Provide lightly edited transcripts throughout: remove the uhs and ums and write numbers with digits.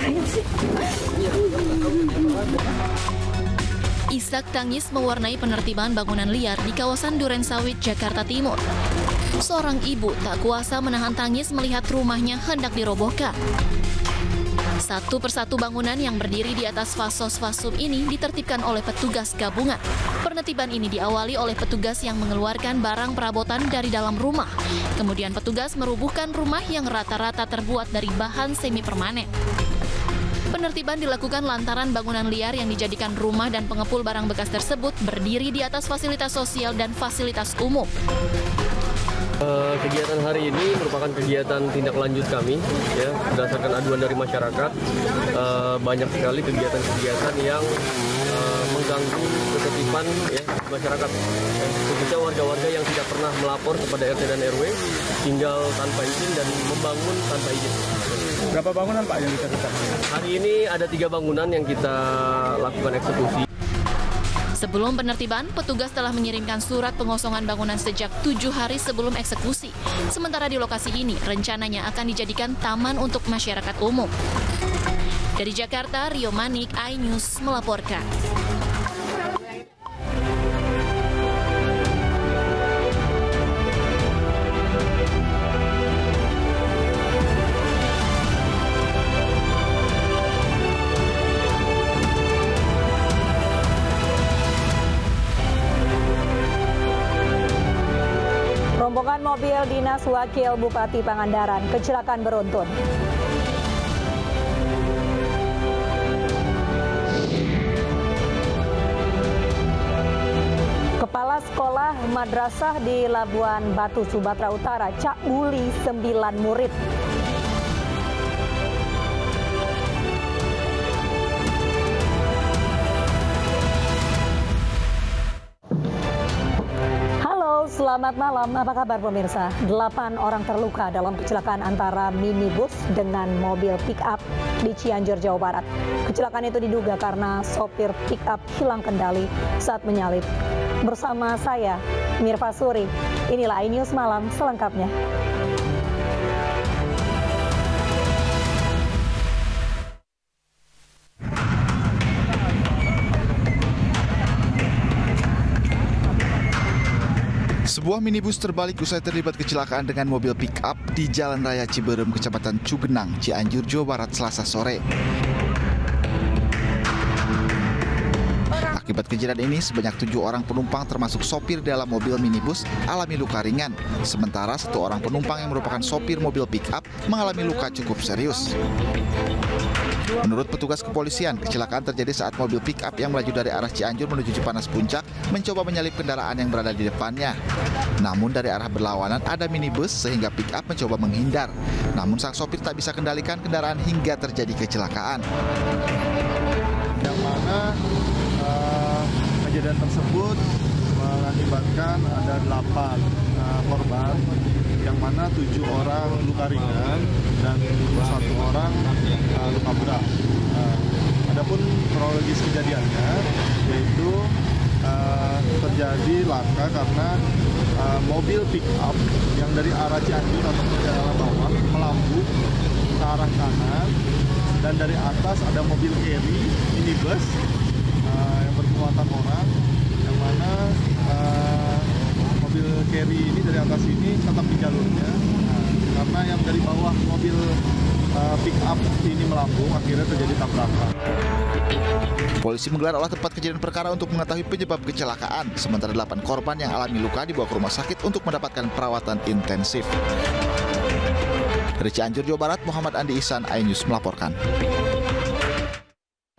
ngapain sih? Isak tangis mewarnai penertiban bangunan liar di kawasan Durensawit, Jakarta Timur. Seorang ibu tak kuasa menahan tangis melihat rumahnya hendak dirobohkan. Satu persatu bangunan yang berdiri di atas fasos-fasum ini ditertibkan oleh petugas gabungan. Penertiban ini diawali oleh petugas yang mengeluarkan barang perabotan dari dalam rumah. Kemudian petugas merubuhkan rumah yang rata-rata terbuat dari bahan semi permanen. Penertiban dilakukan lantaran bangunan liar yang dijadikan rumah dan pengepul barang bekas tersebut berdiri di atas fasilitas sosial dan fasilitas umum. Kegiatan hari ini merupakan kegiatan tindak lanjut kami, ya, berdasarkan aduan dari masyarakat. Banyak sekali kegiatan-kegiatan yang mengganggu ketertiban, ya, masyarakat, khususnya warga-warga yang tidak pernah melapor kepada RT dan RW, tinggal tanpa izin dan membangun tanpa izin. Berapa bangunan Pak yang ditertibkan? Hari ini ada 3 bangunan yang kita lakukan eksekusi. Sebelum penertiban, petugas telah mengirimkan surat pengosongan bangunan sejak 7 hari sebelum eksekusi. Sementara di lokasi ini, rencananya akan dijadikan taman untuk masyarakat umum. Dari Jakarta, Rio Manik, iNews melaporkan. Rombongan mobil Dinas Wakil Bupati Pangandaran kecelakaan beruntun. Kepala Sekolah Madrasah di Labuan Batu, Sumatera Utara, cabuli 9 murid. Selamat malam, apa kabar pemirsa? 8 orang terluka dalam kecelakaan antara minibus dengan mobil pick-up di Cianjur, Jawa Barat. Kecelakaan itu diduga karena sopir pick-up hilang kendali saat menyalip. Bersama saya, Mirva Suri, inilah iNews Malam selengkapnya. Sebuah minibus terbalik usai terlibat kecelakaan dengan mobil pick-up di Jalan Raya Ciberem, Kecamatan Cugenang, Cianjur, Jawa Barat, Selasa sore. Akibat kejadian ini, sebanyak 7 orang penumpang termasuk sopir dalam mobil minibus alami luka ringan. Sementara 1 orang penumpang yang merupakan sopir mobil pick-up mengalami luka cukup serius. Menurut petugas kepolisian, kecelakaan terjadi saat mobil pick-up yang melaju dari arah Cianjur menuju Cipanas Puncak mencoba menyalip kendaraan yang berada di depannya. Namun dari arah berlawanan ada minibus sehingga pick-up mencoba menghindar. Namun sang sopir tak bisa kendalikan kendaraan hingga terjadi kecelakaan. Yang mana kejadian tersebut mengakibatkan ada 8 korban, yang mana 7 orang luka ringan dan 1 orang luka berat. Adapun kronologis kejadiannya yaitu terjadi laka karena mobil pick-up yang dari arah Cianjur atau dari arah bawah melambung ke arah kanan, dan dari atas ada mobil carry minibus yang bermuatan orang, yang mana mobil carry ini dari atas ini tetap di jalurnya. Karena yang dari bawah mobil pick-up ini melambung, akhirnya terjadi tabrakan. Polisi menggelar olah tempat kejadian perkara untuk mengetahui penyebab kecelakaan. Sementara 8 korban yang alami luka dibawa ke rumah sakit untuk mendapatkan perawatan intensif. Dari Cianjur, Jawa Barat, Muhammad Andi Ihsan, iNews melaporkan.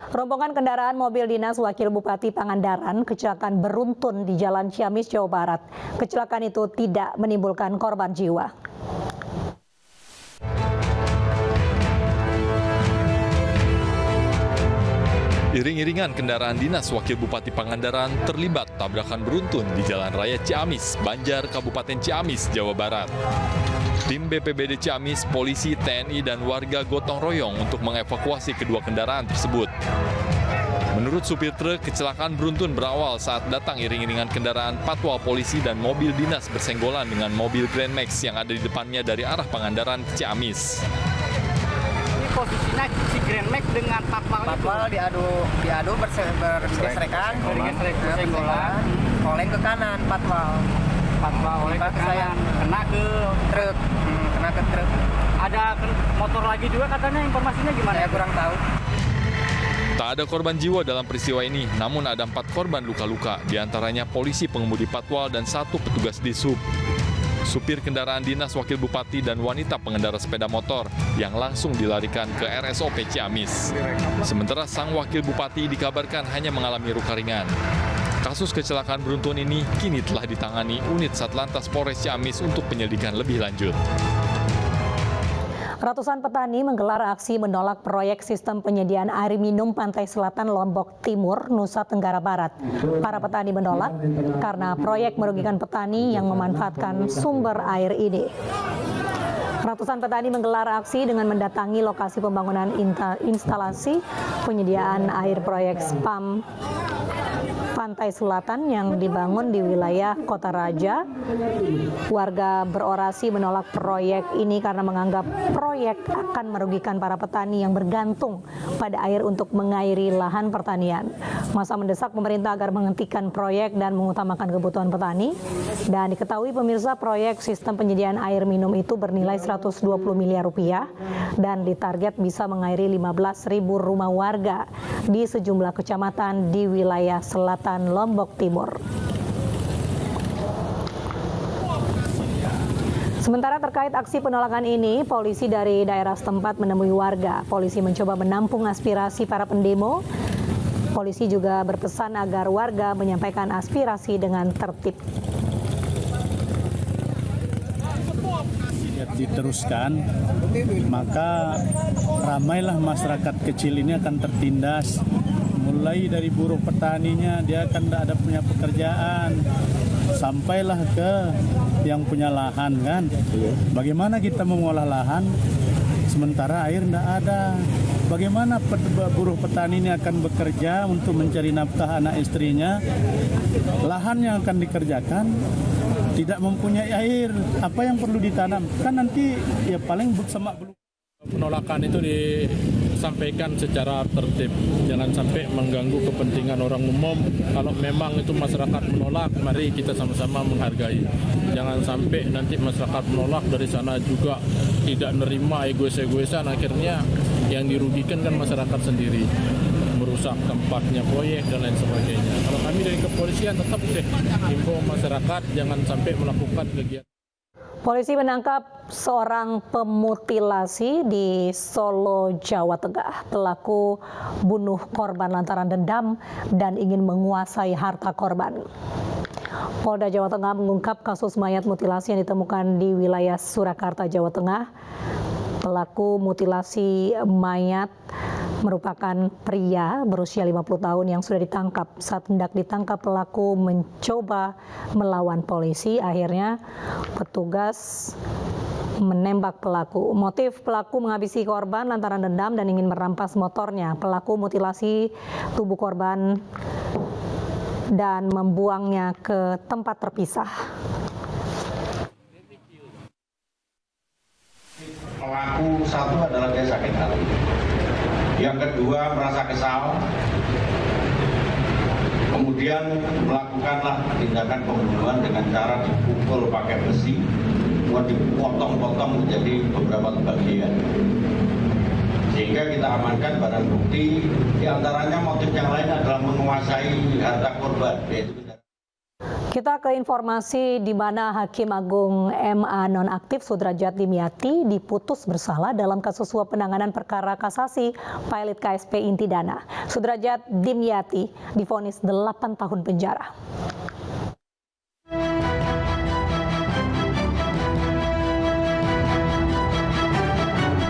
Rombongan kendaraan mobil Dinas Wakil Bupati Pangandaran kecelakaan beruntun di Jalan Ciamis, Jawa Barat. Kecelakaan itu tidak menimbulkan korban jiwa. Iring-iringan kendaraan Dinas Wakil Bupati Pangandaran terlibat tabrakan beruntun di Jalan Raya Ciamis, Banjar, Kabupaten Ciamis, Jawa Barat. Tim BPBD Ciamis, polisi, TNI, dan warga gotong royong untuk mengevakuasi kedua kendaraan tersebut. Menurut supir truk, kecelakaan beruntun berawal saat datang iring-iringan kendaraan patwal polisi dan mobil dinas bersenggolan dengan mobil Grand Max yang ada di depannya dari arah Pangandaran ke Ciamis. posisinya si Grand Max dengan Patwal diadu bergesekan, bersenggolan, oleng ke kanan Patwal oleh ke kanan, kena ke truk. ada motor lagi juga katanya, informasinya gimana? Saya kurang tahu. Tak ada korban jiwa dalam peristiwa ini, namun ada 4 korban luka-luka, diantaranya polisi pengemudi Patwal dan 1 petugas Dishub. Supir kendaraan dinas Wakil Bupati dan wanita pengendara sepeda motor yang langsung dilarikan ke RSOP Ciamis. Sementara sang Wakil Bupati dikabarkan hanya mengalami luka ringan. Kasus kecelakaan beruntun ini kini telah ditangani unit Satlantas Polres Ciamis untuk penyelidikan lebih lanjut. Ratusan petani menggelar aksi menolak proyek sistem penyediaan air minum Pantai Selatan Lombok Timur, Nusa Tenggara Barat. Para petani menolak karena proyek merugikan petani yang memanfaatkan sumber air ini. Ratusan petani menggelar aksi dengan mendatangi lokasi pembangunan instalasi penyediaan air proyek SPAM Pantai Selatan yang dibangun di wilayah Kota Raja. Warga berorasi menolak proyek ini karena menganggap proyek akan merugikan para petani yang bergantung pada air untuk mengairi lahan pertanian. Masa mendesak pemerintah agar menghentikan proyek dan mengutamakan kebutuhan petani. Dan diketahui pemirsa, proyek sistem penyediaan air minum itu bernilai 120 miliar rupiah dan ditarget bisa mengairi 15.000 rumah warga di sejumlah kecamatan di wilayah selatan Lombok Timur. Sementara terkait aksi penolakan ini, polisi dari daerah setempat menemui warga. Polisi mencoba menampung aspirasi para pendemo. Polisi juga berpesan agar warga menyampaikan aspirasi dengan tertib. Diteruskan, maka ramailah masyarakat kecil ini akan tertindas. Mulai dari buruh petaninya, dia akan tidak ada punya pekerjaan, sampailah ke yang punya lahan kan. Bagaimana kita mengolah lahan sementara air tidak ada? Bagaimana buruh petani ini akan bekerja untuk mencari nafkah anak istrinya? Lahan yang akan dikerjakan tidak mempunyai air, apa yang perlu ditanam? Kan nanti ya paling semak belum. Penolakan itu disampaikan secara tertib, jangan sampai mengganggu kepentingan orang umum. Kalau memang itu masyarakat menolak, mari kita sama-sama menghargai. Jangan sampai nanti masyarakat menolak dari sana juga tidak nerima, egois-egoisan, akhirnya yang dirugikan kan masyarakat sendiri, merusak tempatnya proyek dan lain sebagainya. Kalau kami dari kepolisian tetap himbau masyarakat jangan sampai melakukan kegiatan. Polisi menangkap seorang pemutilasi di Solo, Jawa Tengah. Pelaku bunuh korban lantaran dendam dan ingin menguasai harta korban. Polda Jawa Tengah mengungkap kasus mayat mutilasi yang ditemukan di wilayah Surakarta, Jawa Tengah. Pelaku mutilasi mayat merupakan pria berusia 50 tahun yang sudah ditangkap. Saat hendak ditangkap, pelaku mencoba melawan polisi. Akhirnya petugas menembak pelaku. Motif pelaku menghabisi korban lantaran dendam dan ingin merampas motornya. Pelaku mutilasi tubuh korban dan membuangnya ke tempat terpisah. Pelaku satu adalah dia sakit hati. Yang kedua merasa kesal, kemudian melakukanlah tindakan pembunuhan dengan cara dipukul pakai besi, kemudian dipotong-potong menjadi beberapa bagian. Sehingga kita amankan barang bukti, diantaranya motif yang lain adalah menguasai harta korban, yaitu Kita ke informasi di mana Hakim Agung MA nonaktif Sudrajat Dimyati diputus bersalah dalam kasus suap penanganan perkara kasasi pilot KSP Intidana. Sudrajat Dimyati divonis 8 tahun penjara.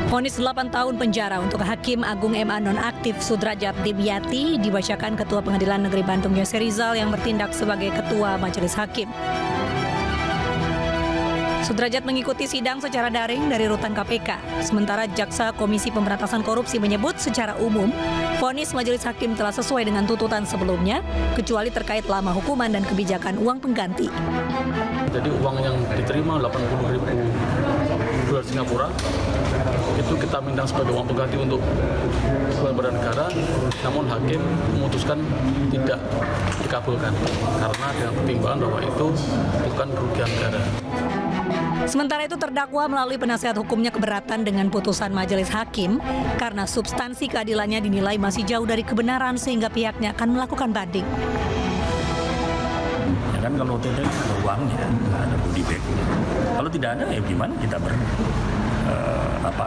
Vonis 8 tahun penjara untuk Hakim Agung MA nonaktif Sudrajat Dimyati dibacakan Ketua Pengadilan Negeri Bandung Yose Rizal yang bertindak sebagai Ketua Majelis Hakim. Sudrajat mengikuti sidang secara daring dari rutan KPK. Sementara Jaksa Komisi Pemberantasan Korupsi menyebut secara umum, vonis Majelis Hakim telah sesuai dengan tuntutan sebelumnya, kecuali terkait lama hukuman dan kebijakan uang pengganti. Jadi uang yang diterima 80.000 dolar Singapura itu kita minta sebagai uang pengganti untuk kepada negara, namun hakim memutuskan tidak dikabulkan karena dengan pertimbangan bahwa itu bukan kerugian negara. Sementara itu terdakwa melalui penasihat hukumnya keberatan dengan putusan majelis hakim karena substansi keadilannya dinilai masih jauh dari kebenaran sehingga pihaknya akan melakukan banding. Ya kan kalau OTT ada uangnya, ada body bag. Kalau tidak ada ya gimana kita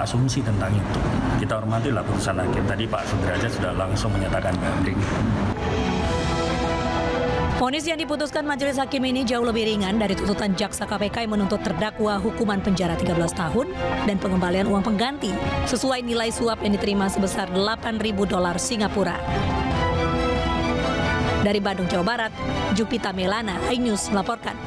asumsi tentang itu. Kita hormatilah putusan hakim. Tadi Pak Sudrajat sudah langsung menyatakan banding. Vonis yang diputuskan majelis hakim ini jauh lebih ringan dari tuntutan jaksa KPK yang menuntut terdakwa hukuman penjara 13 tahun dan pengembalian uang pengganti sesuai nilai suap yang diterima sebesar $8.000 Singapura. Dari Bandung, Jawa Barat, Jupita Melana, iNews melaporkan.